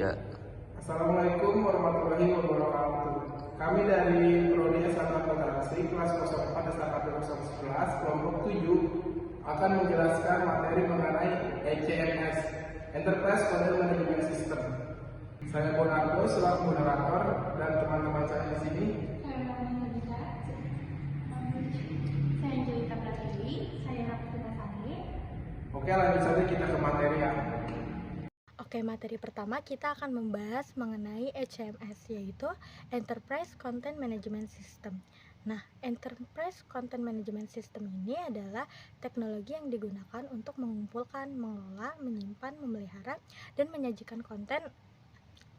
Assalamualaikum warahmatullahi wabarakatuh. Kami dari Prodi S1 Akuntansi kelas 04 SKP 011 kelompok 7 akan menjelaskan materi mengenai ECMS, Enterprise Content Management System. Saya Bonardo selaku moderator dan teman-teman saya di sini. Saya Angelita Pratili, saya Raffi Sari. Oke, lanjut saja kita ke materi ya. Oke, materi pertama kita akan membahas mengenai ECMS, yaitu Enterprise Content Management System. Nah, Enterprise Content Management System ini adalah teknologi yang digunakan untuk mengumpulkan, mengelola, menyimpan, memelihara, dan menyajikan konten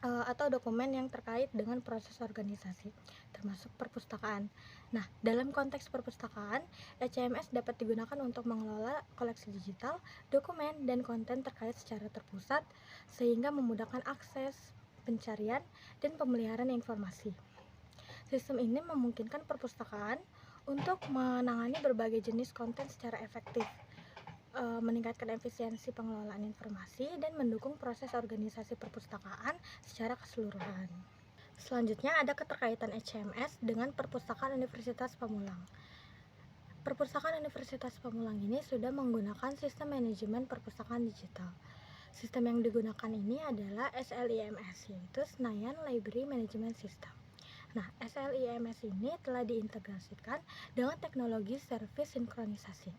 atau dokumen yang terkait dengan proses organisasi, termasuk perpustakaan. Nah, dalam konteks perpustakaan, ECMS dapat digunakan untuk mengelola koleksi digital, dokumen, dan konten terkait secara terpusat, sehingga memudahkan akses, pencarian, dan pemeliharaan informasi. Sistem ini memungkinkan perpustakaan untuk menangani berbagai jenis konten secara efektif, meningkatkan efisiensi pengelolaan informasi, dan mendukung proses organisasi perpustakaan secara keseluruhan. Selanjutnya ada keterkaitan ECMS dengan Perpustakaan Universitas Pamulang. Perpustakaan Universitas Pamulang ini sudah menggunakan sistem manajemen perpustakaan digital. Sistem yang digunakan ini adalah SLIMS, yaitu Senayan Library Management System. Nah, SLIMS ini telah diintegrasikan dengan teknologi service sinkronisasi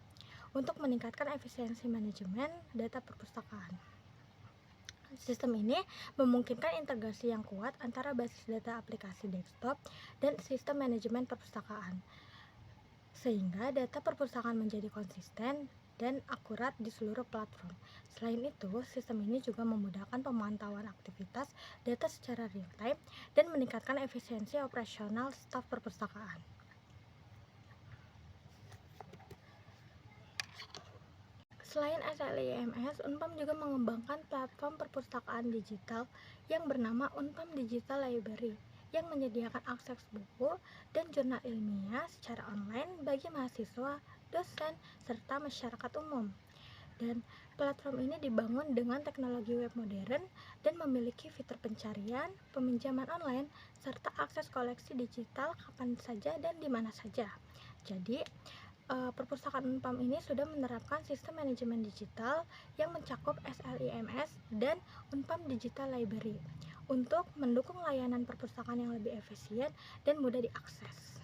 untuk meningkatkan efisiensi manajemen data perpustakaan. Sistem ini memungkinkan integrasi yang kuat antara basis data aplikasi desktop dan sistem manajemen perpustakaan, sehingga data perpustakaan menjadi konsisten dan akurat di seluruh platform. Selain itu, sistem ini juga memudahkan pemantauan aktivitas data secara real-time dan meningkatkan efisiensi operasional staf perpustakaan. Selain SLIMS, Unpam juga mengembangkan platform perpustakaan digital yang bernama Unpam Digital Library yang menyediakan akses buku dan jurnal ilmiah secara online bagi mahasiswa, dosen, serta masyarakat umum. Dan platform ini dibangun dengan teknologi web modern dan memiliki fitur pencarian, peminjaman online, serta akses koleksi digital kapan saja dan di mana saja. Jadi, perpustakaan Unpam ini sudah menerapkan sistem manajemen digital yang mencakup SLIMS dan Unpam Digital Library untuk mendukung layanan perpustakaan yang lebih efisien dan mudah diakses.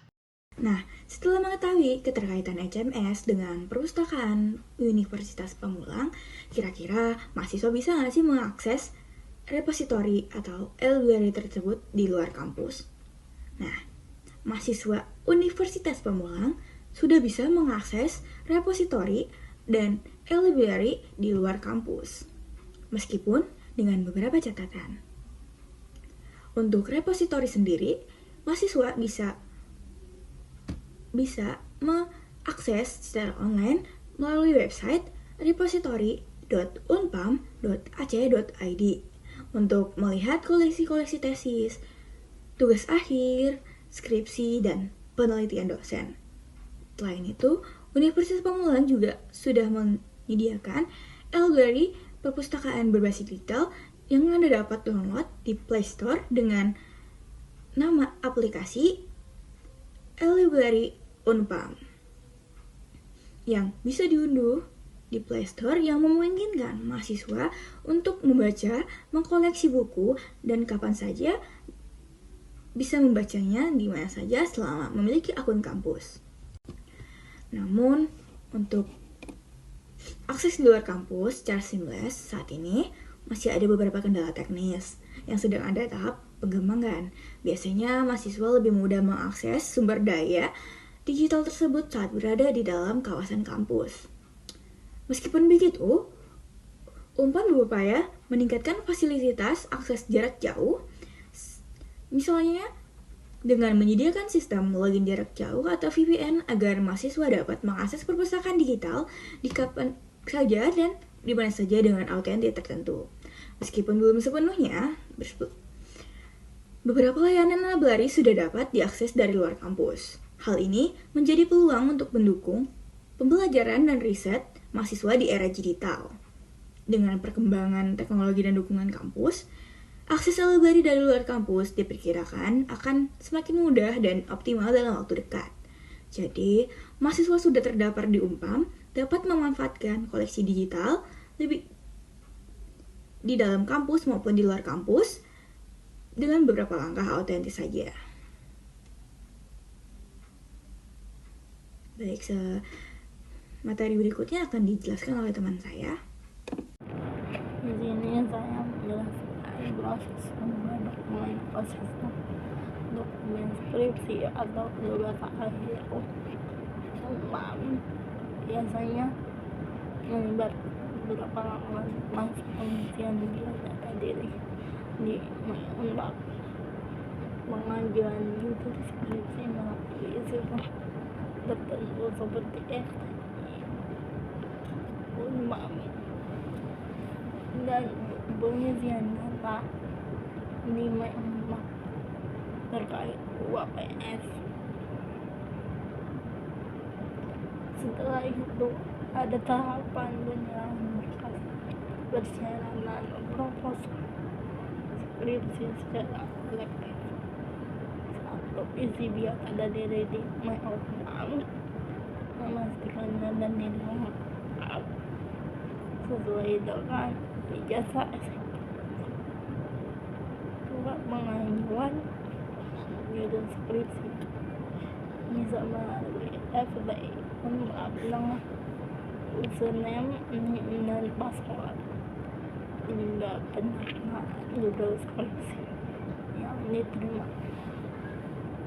Nah, setelah mengetahui keterkaitan ECMS dengan perpustakaan Universitas Pamulang, kira-kira mahasiswa bisa nggak sih mengakses repositori atau library tersebut di luar kampus? Nah, mahasiswa Universitas Pamulang sudah bisa mengakses repositori dan library di luar kampus, meskipun dengan beberapa catatan. Untuk repositori sendiri, mahasiswa bisa mengakses secara online melalui website repository.unpam.ac.id untuk melihat koleksi-koleksi tesis, tugas akhir, skripsi, dan penelitian dosen. Selain itu, Universitas Pamulang juga sudah menyediakan library perpustakaan berbasis digital yang Anda dapat download di Play Store dengan nama aplikasi library Unpam yang bisa diunduh di Play Store, yang memungkinkan mahasiswa untuk membaca, mengkoleksi buku, dan kapan saja bisa membacanya di mana saja selama memiliki akun kampus. Namun, untuk akses di luar kampus secara seamless saat ini masih ada beberapa kendala teknis yang sedang ada tahap pengembangan. Biasanya mahasiswa lebih mudah mengakses sumber daya digital tersebut saat berada di dalam kawasan kampus. Meskipun begitu, Unpam berupaya meningkatkan fasilitas akses jarak jauh, misalnya dengan menyediakan sistem login jarak jauh atau VPN agar mahasiswa dapat mengakses perpustakaan digital di kapan saja dan di mana saja dengan autentik tertentu. Meskipun belum sepenuhnya, beberapa layanan library sudah dapat diakses dari luar kampus. Hal ini menjadi peluang untuk mendukung pembelajaran dan riset mahasiswa di era digital. Dengan perkembangan teknologi dan dukungan kampus, Akses Alubari dari luar kampus diperkirakan akan semakin mudah dan optimal dalam waktu dekat. Jadi, mahasiswa sudah terdaftar di Unpam dapat memanfaatkan koleksi digital lebih di dalam kampus maupun di luar kampus dengan beberapa langkah autentis saja. Baik, materi berikutnya akan dijelaskan oleh teman saya. Di sini saya menjelaskan proses pembuatan dokumen ekosistem dokumen skripsi atau tugas akhir Unpam. Biasanya melibat beberapa langkah pengisian data diri di Unpam. Pengajuan judul skripsi melalui sistem tertentu seperti Unpam dan pengisian data di Unpam terkait UAPS. Setelah itu ada tahapan penyerahan berkas persyaratan proposal skripsi secara kolektif. Satu, isi biodata diri di Unpam, memastikan data diri lengkap sesuai dengan ijazah SMA. Dua, pengajuan judul skripsi bisa melalui FYI Unpam dengan username dan password. Hingga penyertaan judul skripsi yang diterima.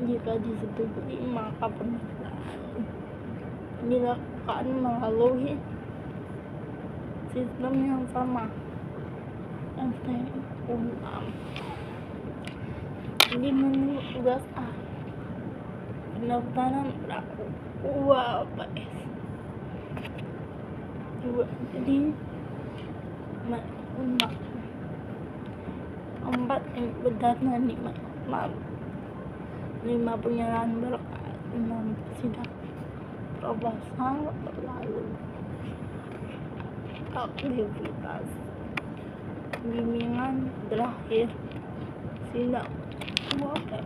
Jika disetujui, maka penyertaan dilakukan melalui sistem yang sama, FTI Unpam. Di menu tugas A, pendaftaran UAPS. Jadi Unpam. 4, berdata di Unpam. 5, penyerahan berkas. 6, sidang proposal. Lalu aktivitas bimbingan terakhir sidang UAPS.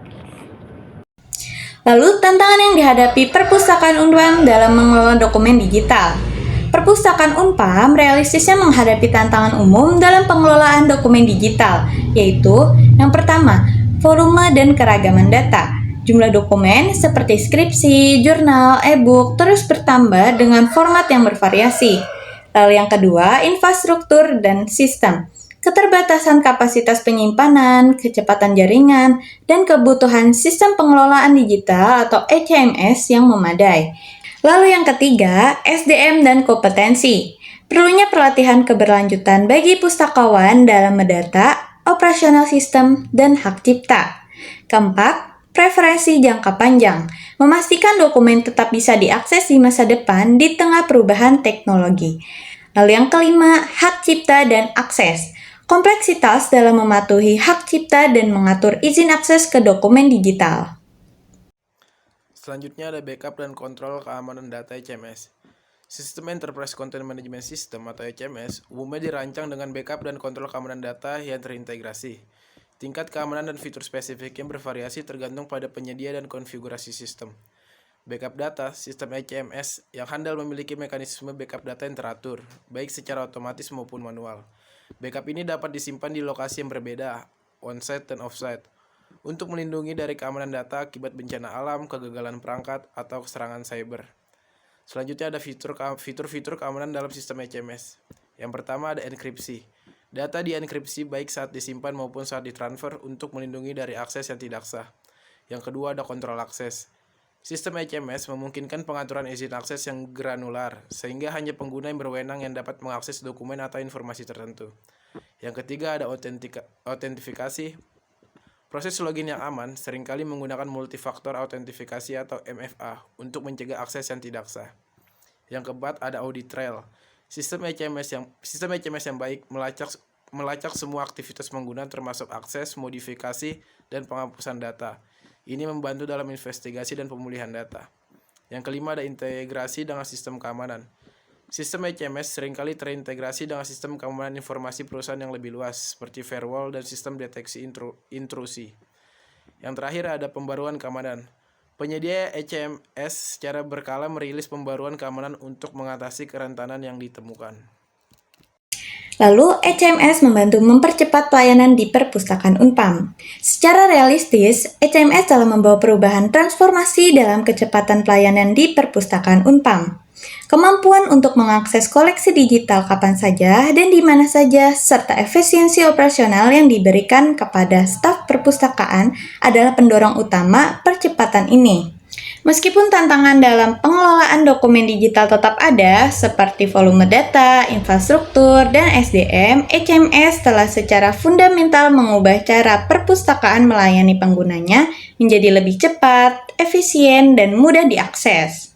Lalu, tantangan yang dihadapi perpustakaan Unpam dalam mengelola dokumen digital. Perpustakaan Unpam realistisnya menghadapi tantangan umum dalam pengelolaan dokumen digital, yaitu yang pertama, volume dan keragaman data. Jumlah dokumen seperti skripsi, jurnal, e-book terus bertambah dengan format yang bervariasi. Lalu yang kedua, infrastruktur dan sistem. Keterbatasan kapasitas penyimpanan, kecepatan jaringan, dan kebutuhan sistem pengelolaan digital atau ECMS yang memadai. Lalu yang ketiga, SDM dan kompetensi. Perlunya pelatihan keberlanjutan bagi pustakawan dalam mendata, operasional sistem, dan hak cipta. Keempat, preferensi jangka panjang. Memastikan dokumen tetap bisa diakses di masa depan di tengah perubahan teknologi. Lalu yang kelima, hak cipta dan akses. Kompleksitas dalam mematuhi hak cipta dan mengatur izin akses ke dokumen digital. Selanjutnya ada backup dan kontrol keamanan data ECMS. Sistem Enterprise Content Management System atau ECMS umumnya dirancang dengan backup dan kontrol keamanan data yang terintegrasi. Tingkat keamanan dan fitur spesifiknya bervariasi tergantung pada penyedia dan konfigurasi sistem. Backup data, sistem ECMS yang handal memiliki mekanisme backup data yang teratur, baik secara otomatis maupun manual. Backup ini dapat disimpan di lokasi yang berbeda, on-site dan off-site, untuk melindungi dari keamanan data akibat bencana alam, kegagalan perangkat, atau serangan cyber. Selanjutnya ada fitur-fitur keamanan dalam sistem ECMS. Yang pertama ada enkripsi. Data dienkripsi baik saat disimpan maupun saat ditransfer untuk melindungi dari akses yang tidak sah. Yang kedua ada kontrol akses. Sistem ECMS memungkinkan pengaturan izin akses yang granular, sehingga hanya pengguna yang berwenang yang dapat mengakses dokumen atau informasi tertentu. Yang ketiga ada autentifikasi. Proses login yang aman seringkali menggunakan multifaktor autentifikasi atau MFA untuk mencegah akses yang tidak sah. Yang keempat ada audit trail. Sistem ECMS yang baik melacak semua aktivitas pengguna termasuk akses, modifikasi, dan penghapusan data. Ini membantu dalam investigasi dan pemulihan data. Yang kelima ada integrasi dengan sistem keamanan. Sistem HMS seringkali terintegrasi dengan sistem keamanan informasi perusahaan yang lebih luas, seperti firewall dan sistem deteksi intrusi. Yang terakhir ada pembaruan keamanan. Penyedia HMS secara berkala merilis pembaruan keamanan untuk mengatasi kerentanan yang ditemukan. Lalu, HMS membantu mempercepat pelayanan di perpustakaan Unpam. Secara realistis, HMS telah membawa perubahan transformasi dalam kecepatan pelayanan di perpustakaan Unpam. Kemampuan untuk mengakses koleksi digital kapan saja dan di mana saja, serta efisiensi operasional yang diberikan kepada staf perpustakaan adalah pendorong utama percepatan ini. Meskipun tantangan dalam pengelolaan dokumen digital tetap ada, seperti volume data, infrastruktur, dan SDM, HMS telah secara fundamental mengubah cara perpustakaan melayani penggunanya menjadi lebih cepat, efisien, dan mudah diakses.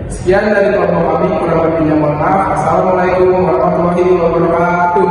Sekian dari kelompok kami, kurang lebihnya mohon maaf. Assalamualaikum warahmatullahi wabarakatuh.